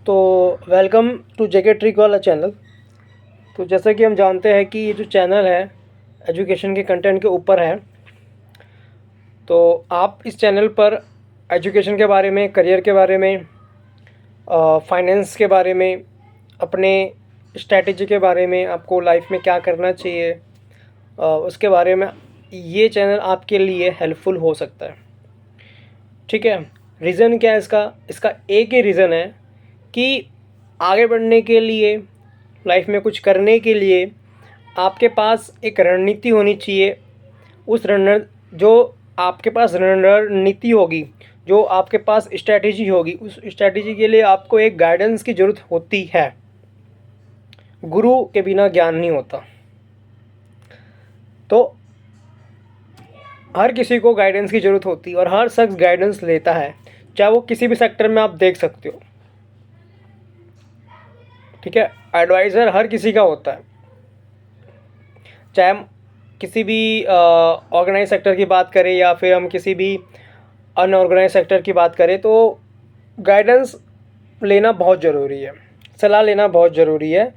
तो welcome to JK trick वाला channel. तो जैसा कि हम जानते हैं कि ये जो चैनल है एजुकेशन के कंटेंट के ऊपर है। तो आप इस चैनल पर एजुकेशन के बारे में, करियर के बारे में, फाइनेंस के बारे में, अपने स्ट्रैटेजी के बारे में, आपको लाइफ में क्या करना चाहिए, उसके बारे में ये चैनल आपके लिए हेल्पफुल हो सकता है। ठीक है। रीज़न क्या है इसका एक ही रीज़न है कि आगे बढ़ने के लिए, लाइफ में कुछ करने के लिए आपके पास एक रणनीति होनी चाहिए। जो आपके पास रणनीति होगी, जो आपके पास स्ट्रैटेजी होगी, उस स्ट्रैटेजी के लिए आपको एक गाइडेंस की ज़रूरत होती है। गुरु के बिना ज्ञान नहीं होता। तो हर किसी को गाइडेंस की ज़रूरत होती है और हर शख्स गाइडेंस लेता है, चाहे वो किसी भी सेक्टर में आप देख सकते हो। ठीक है। एडवाइज़र हर किसी का होता है, चाहे हम किसी भी ऑर्गेनाइज सेक्टर की बात करें या फिर हम किसी भी अनऑर्गेनाइज सेक्टर की बात करें। तो गाइडेंस लेना बहुत ज़रूरी है, सलाह लेना बहुत ज़रूरी है।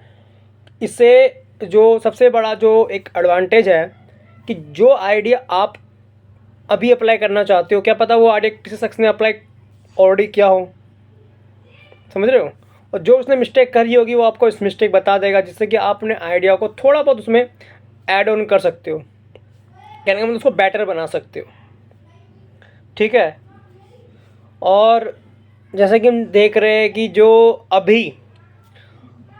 इससे जो सबसे बड़ा जो एक एडवांटेज है कि जो आइडिया आप अभी अप्लाई करना चाहते हो, क्या पता वो आइडिया किसी शख्स ने अप्लाई ऑलरेडी किया हो। समझ रहे हो। और जो उसने मिस्टेक करी होगी वो आपको इस मिस्टेक बता देगा, जिससे कि आप अपने आइडिया को थोड़ा बहुत उसमें ऐड ऑन कर सकते हो, कहने का मतलब उसको बेटर बना सकते हो। ठीक है। और जैसे कि हम देख रहे हैं कि जो अभी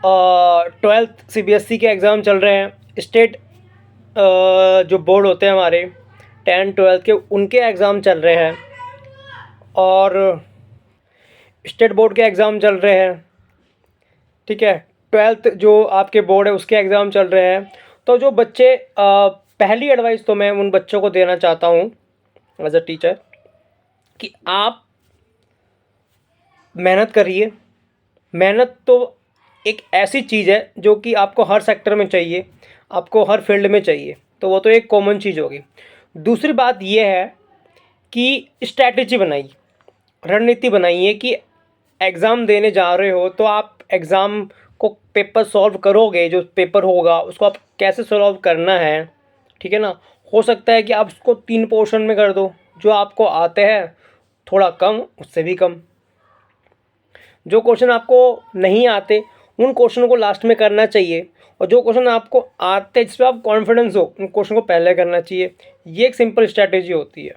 12th CBSE के एग्ज़ाम चल रहे हैं, स्टेट जो बोर्ड होते हैं हमारे 10 12 के, उनके एग्ज़ाम चल रहे हैं और स्टेट बोर्ड के एग्ज़ाम चल रहे हैं। ठीक है। 12th जो आपके बोर्ड है उसके एग्ज़ाम चल रहे हैं। तो जो बच्चे पहली एडवाइस तो मैं उन बच्चों को देना चाहता हूँ एज अ टीचर कि आप मेहनत करिए। मेहनत तो एक ऐसी चीज़ है जो कि आपको हर सेक्टर में चाहिए, आपको हर फील्ड में चाहिए, तो वो तो एक कॉमन चीज़ होगी। दूसरी बात ये है कि स्ट्रैटेजी बनाइए, रणनीति बनाइए कि एग्ज़ाम देने जा रहे हो तो आप एग्ज़ाम को पेपर सॉल्व करोगे, जो पेपर होगा उसको आप कैसे सॉल्व करना है। ठीक है ना। हो सकता है कि आप उसको 3 पोर्शन में कर दो, जो आपको आते हैं थोड़ा कम, उससे भी कम। जो क्वेश्चन आपको नहीं आते उन क्वेश्चन को लास्ट में करना चाहिए, और जो क्वेश्चन आपको आते जिस पर आप कॉन्फिडेंस हो उन क्वेश्चन को पहले करना चाहिए। ये एक सिंपल स्ट्रैटेजी होती है।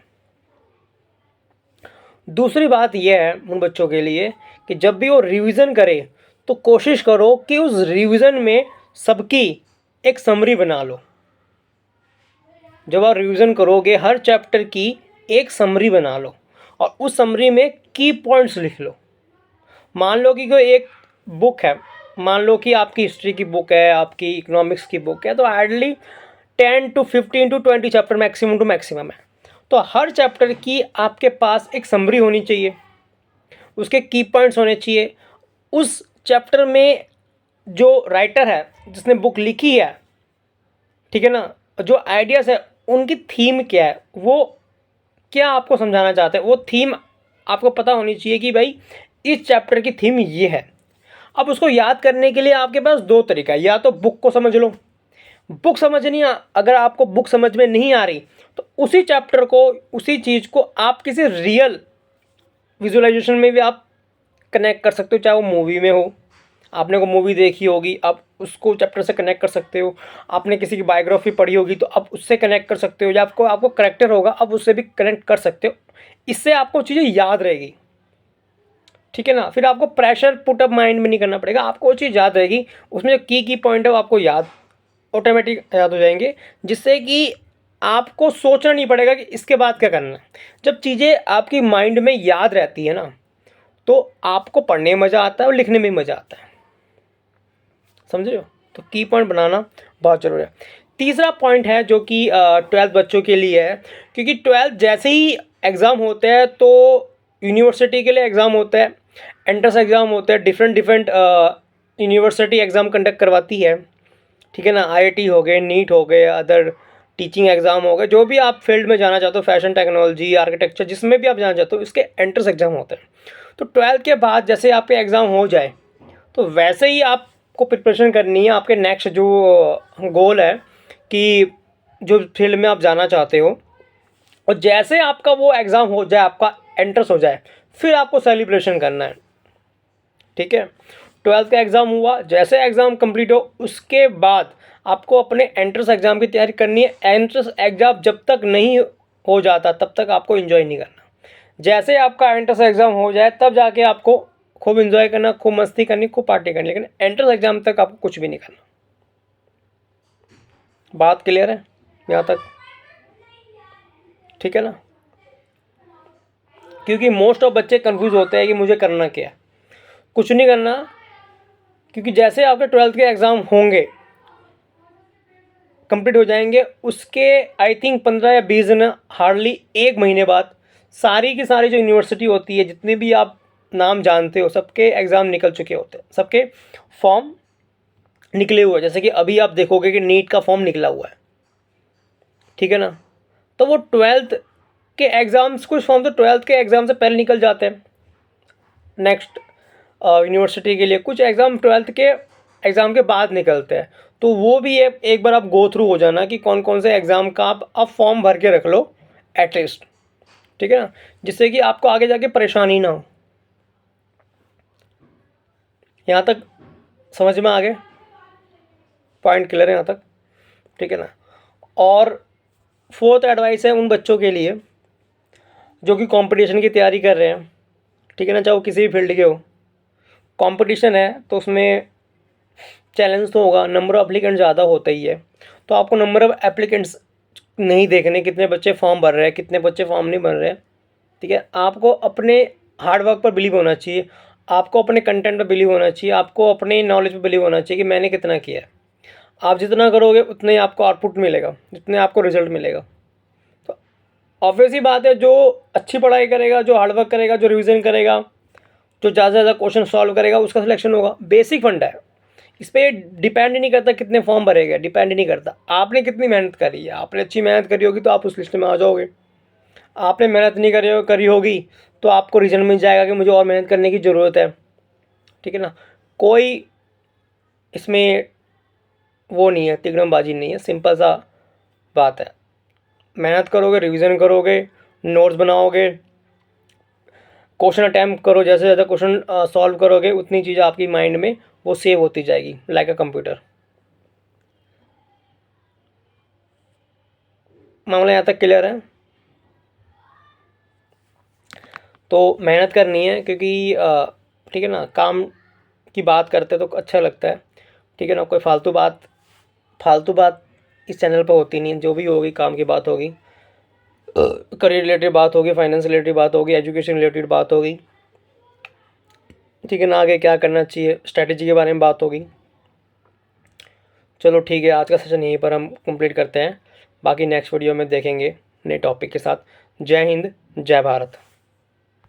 दूसरी बात यह है उन बच्चों के लिए कि जब भी वो रिवीजन करे तो कोशिश करो कि उस रिवीजन में सबकी एक समरी बना लो। जब आप रिवीजन करोगे हर चैप्टर की एक समरी बना लो और उस समरी में की पॉइंट्स लिख लो। मान लो कि कोई एक बुक है, मान लो कि आपकी हिस्ट्री की बुक है, आपकी इकोनॉमिक्स की बुक है, तो hardly 10 to 15 to 20 chapter maximum to maximum है। तो हर चैप्टर की आपके पास एक समरी होनी चाहिए, उसके की पॉइंट्स होने चाहिए। उस चैप्टर में जो राइटर है, जिसने बुक लिखी है, ठीक है ना, जो आइडियाज़ है उनकी थीम क्या है, वो क्या आपको समझाना चाहते हैं, वो थीम आपको पता होनी चाहिए कि भाई इस चैप्टर की थीम ये है। अब उसको याद करने के लिए आपके पास 2 तरीका है, या तो बुक को समझ लो। बुक समझनी अगर आपको बुक समझ में नहीं आ रही तो उसी चैप्टर को, उसी चीज़ को आप किसी रियल विजुअलाइजेशन में भी आप कनेक्ट कर सकते हो, चाहे वो मूवी में हो। आपने को मूवी देखी होगी, आप उसको चैप्टर से कनेक्ट कर सकते हो। आपने किसी की बायोग्राफी पढ़ी होगी तो आप उससे कनेक्ट कर सकते हो, या आपको करेक्टर होगा आप उससे भी कनेक्ट कर सकते हो। इससे आपको चीज़ें याद रहेगी। ठीक है ना। फिर आपको प्रेशर पुट अप माइंड में नहीं करना पड़ेगा, आपको वो चीज़ याद रहेगी। उसमें जो की पॉइंट है वो आपको याद, ऑटोमेटिक याद हो जाएंगे, जिससे कि आपको सोचना नहीं पड़ेगा कि इसके बाद क्या करना है। जब चीज़ें आपकी माइंड में याद रहती है ना, तो आपको पढ़ने में मज़ा आता है और लिखने में मज़ा आता है। समझ रहे हो। तो की पॉइंट बनाना बहुत ज़रूरी है। तीसरा पॉइंट है जो कि 12th बच्चों के लिए है, क्योंकि 12th जैसे ही एग्ज़ाम होते हैं तो यूनिवर्सिटी के लिए एग्ज़ाम होता है, एंट्रेंस एग्ज़ाम होते हैं, डिफरेंट यूनिवर्सिटी एग्ज़ाम कंडक्ट करवाती है। ठीक है ना। IIT हो गए, नीट हो गए, अदर टीचिंग एग्ज़ाम हो गए, जो भी आप फील्ड में जाना चाहते हो, फैशन टेक्नोलॉजी, आर्किटेक्चर, जिसमें भी आप जाना चाहते हो, इसके एंट्रेंस एग्ज़ाम होते हैं। तो 12th के बाद जैसे आपके एग्ज़ाम हो जाए तो वैसे ही आपको प्रिपरेशन करनी है। आपके नेक्स्ट जो गोल है कि जो फील्ड में आप जाना चाहते हो, और जैसे आपका वो एग्ज़ाम हो जाए, आपका एंट्रेंस हो जाए, फिर आपको सेलिब्रेशन करना है। ठीक है, 12th का एग्ज़ाम हुआ, जैसे एग्ज़ाम कंप्लीट हो उसके बाद आपको अपने एंट्रेंस एग्ज़ाम की तैयारी करनी है। एंट्रेंस एग्ज़ाम जब तक नहीं हो जाता तब तक आपको एंजॉय नहीं करना। जैसे आपका एंट्रेंस एग्ज़ाम हो जाए तब जाके आपको खूब एंजॉय करना, खूब मस्ती करनी, खूब पार्टी करनी, लेकिन एंट्रेंस एग्ज़ाम तक आपको कुछ भी नहीं करना। बात क्लियर है यहाँ तक? ठीक है ना? क्योंकि मोस्ट ऑफ बच्चे कंफ्यूज होते हैं कि मुझे करना क्या है। कुछ नहीं करना, क्योंकि जैसे आपके 12th के एग्ज़ाम होंगे, कंप्लीट हो जाएंगे, उसके आई थिंक 15 या 20 दिन, हार्डली 1 महीने बाद सारी की सारी जो यूनिवर्सिटी होती है, जितने भी आप नाम जानते हो, सबके एग्ज़ाम निकल चुके होते हैं, सबके फॉर्म निकले हुए हैं। जैसे कि अभी आप देखोगे कि नीट का फॉर्म निकला हुआ है। ठीक है ना? तो वो 12th के एग्ज़ाम्स, कुछ फॉर्म तो 12th के एग्ज़ाम से पहले निकल जाते हैं नेक्स्ट यूनिवर्सिटी के लिए, कुछ एग्ज़ाम 12th के एग्ज़ाम के बाद निकलते हैं। तो वो भी एक बार आप गो थ्रू हो जाना कि कौन कौन से एग्ज़ाम का आप फॉर्म भर के रख लो एटलीस्ट। ठीक है ना? जिससे कि आपको आगे जाके परेशानी ना हो। यहाँ तक समझ में आ गए? पॉइंट क्लियर है यहाँ तक? ठीक है ना? और फोर्थ एडवाइस है उन बच्चों के लिए जो कि कंपटीशन की तैयारी कर रहे हैं। ठीक है ना? चाहे वो किसी भी फील्ड के हो, कंपटीशन है तो उसमें चैलेंज तो होगा, नंबर ऑफ एप्लीकेंट ज़्यादा होता ही है। तो आपको नंबर ऑफ एप्लीकेंट्स नहीं देखने कितने बच्चे फॉर्म भर रहे हैं, कितने बच्चे फॉर्म नहीं भर रहे हैं। ठीक है, आपको अपने हार्ड वर्क पर बिलीव होना चाहिए, आपको अपने कंटेंट पर बिलीव होना चाहिए, आपको अपने नॉलेज पर बिलीव होना चाहिए कि मैंने कितना किया है। आप जितना करोगे उतना ही आपको आउटपुट मिलेगा, जितने आपको रिजल्ट मिलेगा। तो ऑब्वियस ही बात है, जो अच्छी पढ़ाई करेगा, जो हार्ड वर्क करेगा, जो रिविज़न करेगा, जो ज़्यादा से ज़्यादा क्वेश्चन सॉल्व करेगा, उसका सिलेक्शन होगा। बेसिक फंडा है, इस पर डिपेंड ही नहीं करता कितने फॉर्म भरेगा, डिपेंड ही नहीं करता आपने कितनी मेहनत करी है। आपने अच्छी मेहनत करी होगी तो आप उस लिस्ट में आ जाओगे। आपने मेहनत नहीं करी होगी तो आपको रीज़न मिल जाएगा कि मुझे और मेहनत करने की ज़रूरत है। ठीक है ना? कोई इसमें वो नहीं है, तिगड़मबाजी नहीं है, सिंपल सा बात है। मेहनत करोगे, रिवीजन करोगे, नोट्स बनाओगे, क्वेश्चन अटैम्प्ट करो, जैसे ज़्यादा क्वेश्चन सॉल्व करोगे उतनी चीज़ें आपकी माइंड में वो सेव होती जाएगी लाइक अ कंप्यूटर। मामला यहाँ तक क्लियर है? तो मेहनत करनी है, क्योंकि ठीक है ना, काम की बात करते तो अच्छा लगता है। ठीक है ना? कोई फालतू बात इस चैनल पर होती नहीं है। जो भी होगी काम की बात होगी, करियर रिलेटेड बात होगी, फाइनेंस रिलेटेड बात होगी, एजुकेशन रिलेटेड बात होगी। ठीक है ना? आगे क्या करना चाहिए, स्ट्रैटेजी के बारे में बात होगी। चलो ठीक है, आज का सेशन यहीं पर हम कंप्लीट करते हैं, बाकी नेक्स्ट वीडियो में देखेंगे नए टॉपिक के साथ। जय हिंद, जय भारत।